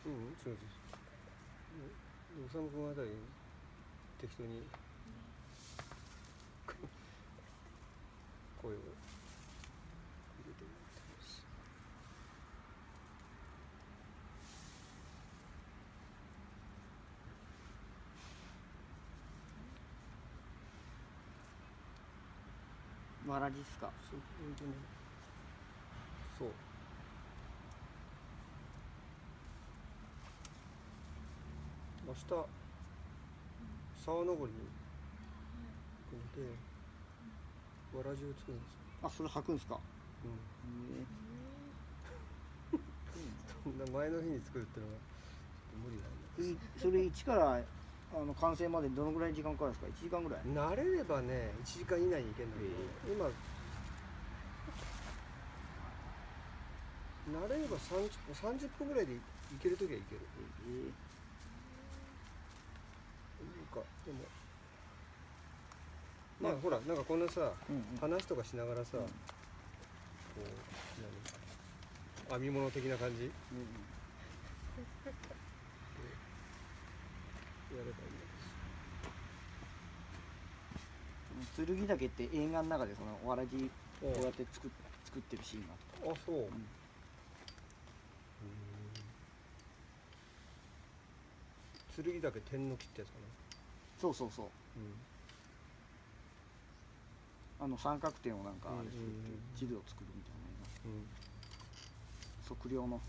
うん、違う違う。おさむくんあたり適当に声を入れてもらってます。わらじっすか。そう、そう。明日沢登りに行くので、わらじを作るんですよ。あ、それ履くんすか。うん。そんな前の日に作るってのはちょっと無理なんです。それ一から完成までどのぐらい時間かかるんですか。1時間ぐらい。慣れればね、1時間以内に行けるんだけど、今慣れれば30分ぐらいで行けるときは行ける。なんかでもまあほら、なんかこんなさ、話とかしながらさ、こう編み物的な感じ、やればいいんです。剣岳って映画の中でそのわらじこうやって作ってるシーンがあった。あ、そう。剣岳天の木ってやつかな。そうそうそう。三角点をなんかあれするっていう地図を作るみたいな、測量の、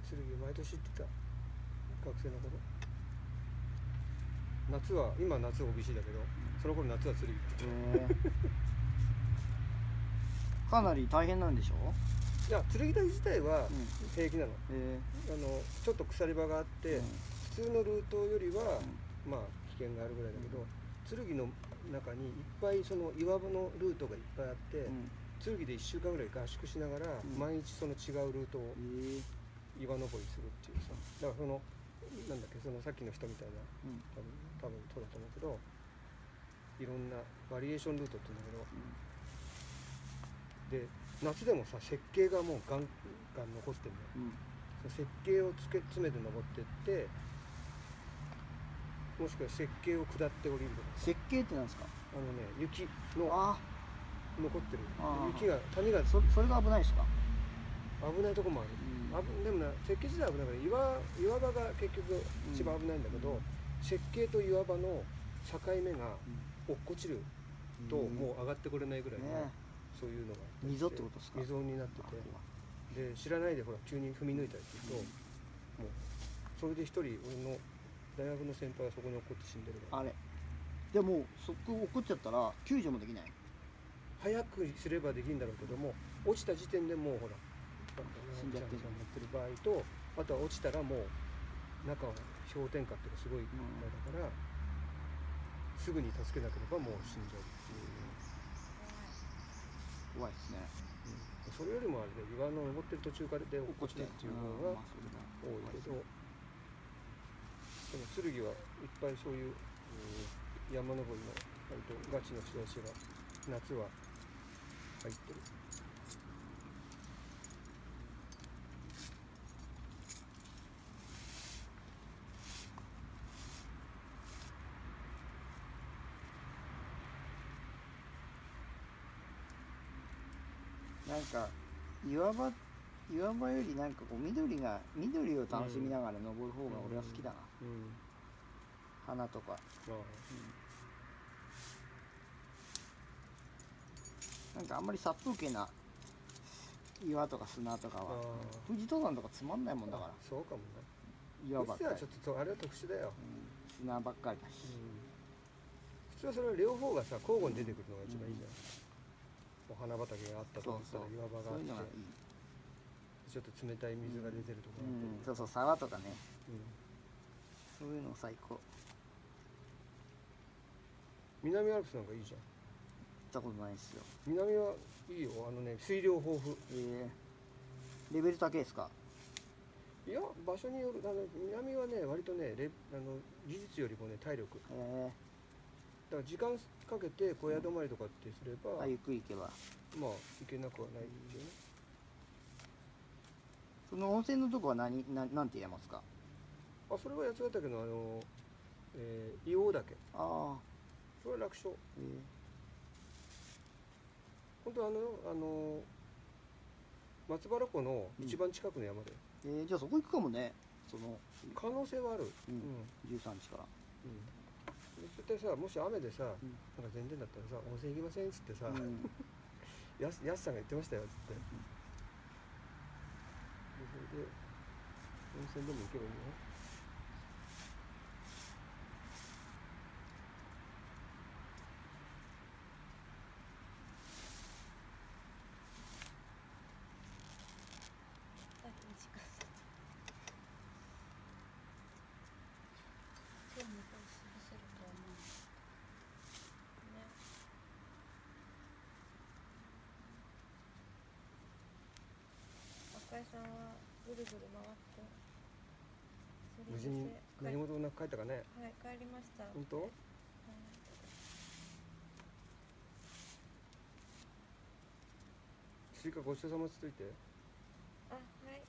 剣毎年行ってた、学生の頃。夏は今夏 OBC だけど、その頃夏は剣だった。かなり大変なんでしょ。いや、剣岳自体は平気なの。ちょっと鎖場があって、普通のルートよりは、まあ危険があるぐらいだけど、剣の中にいっぱいその岩場のルートがいっぱいあって、剣で1週間ぐらい合宿しながら、毎日その違うルートを岩登りするっていうさ。だからそのなんだっけ、そのさっきの人みたいな、多分そうだと思うけど、いろんなバリエーションルートって言うんだけど、で夏でもさ、雪渓がもうガンガン残ってるのよ。雪渓を詰めて登ってって、もしくは雪渓を下って降りるとか。雪渓ってなんですか。雪の残ってる雪が、谷が。それが危ないですか。危ないとこもある。でもな、雪渓自体は危ないから、岩場が結局一番危ないんだけど、雪渓と岩場の境目が落っこちるともう上がってこれないぐらいの、そういうのが溝ってことですか。溝になってて、で知らないでほら急に踏み抜いたりすると、もうそれで一人俺の大学の先輩がそこに落っこって死んでるから。あれでもそこ落っこっちゃったら救助もできない。早くすればできるんだろうけども、落ちた時点でもうほら死んじゃってる。持ってる場合と、あとは落ちたらもう中は氷点下っていうかすごいだから、すぐに助けなければもう死んじゃうっていう。怖いですね。それよりもあれで岩の登ってる途中からで落っこちるっていうのが多いけど、でも剣はいっぱいそういう山登りの割とガチの人たちが夏は入ってる。なんか岩場よりなんかこう緑を楽しみながら登る方が俺は好きだな。花とか。なんかあんまり殺風景な岩とか砂とかは富士登山とかつまんないもんだから。そうかもね。岩ばっかり。富士はちょっとあれは特殊だよ。砂ばっかりだし。普通はそれは両方がさ交互に出てくるのが一番いいじゃん。お花畑があったと思ったら岩場があって、ちょっと冷たい水が出てるところがあって、そうそう、沢とかね、そういうの最高。南アルプスなんかいいじゃん。行ったことないですよ。南はいいよ。水量豊富。レベル高いですか。いや、場所による。南はね割とね技術よりもね体力。から時間かけて小屋泊まりとかってすれば、ゆっくり行けば。まあ行けなくはないですよね。その温泉のとこはなんて山ですか？あ、それは八ヶ岳の硫黄岳。ああ。それは楽勝。本当松原湖の一番近くの山で。じゃあそこ行くかもね。その可能性はある。13日から。そしてさ、もし雨でさ、なんか全然だったらさ、温泉行きませんっつってさ、やすさんが言ってましたよっつって。それで温泉でも行けばいいよ。赤井さんはぐるぐる回って無事に何事もなく帰ったかね。はい、帰りました。本当？スイカごちそうさまつといて。あ、はい。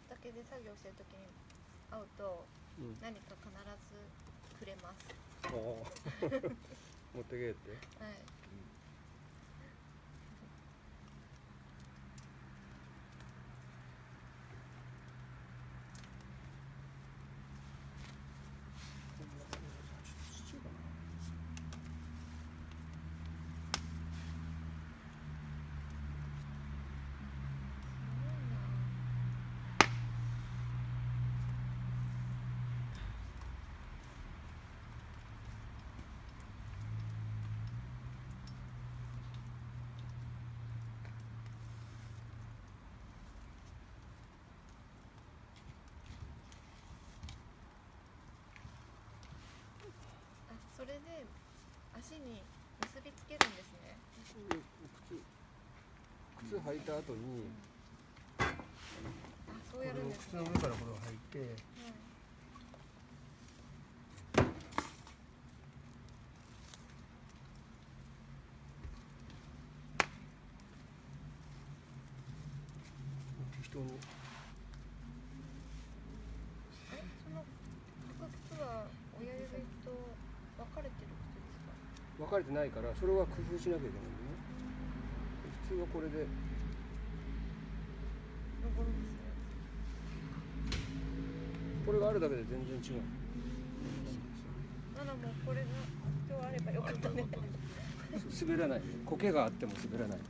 畑で作業してる時に会うと、何か必ずくれます。持ってけって。はい。それで足に結びつけるんですね。靴履いた後に、そうやるんですね。靴の上からこれを履いて、適当に。その履く靴は親指と分かれてる靴ですか？分かれてないから、それは工夫しなきゃいけないんだね。普通はこれで登るんですね。これがあるだけで全然違う。ならもうこれが今日あればよかったね。滑らない。苔があっても滑らない。ね。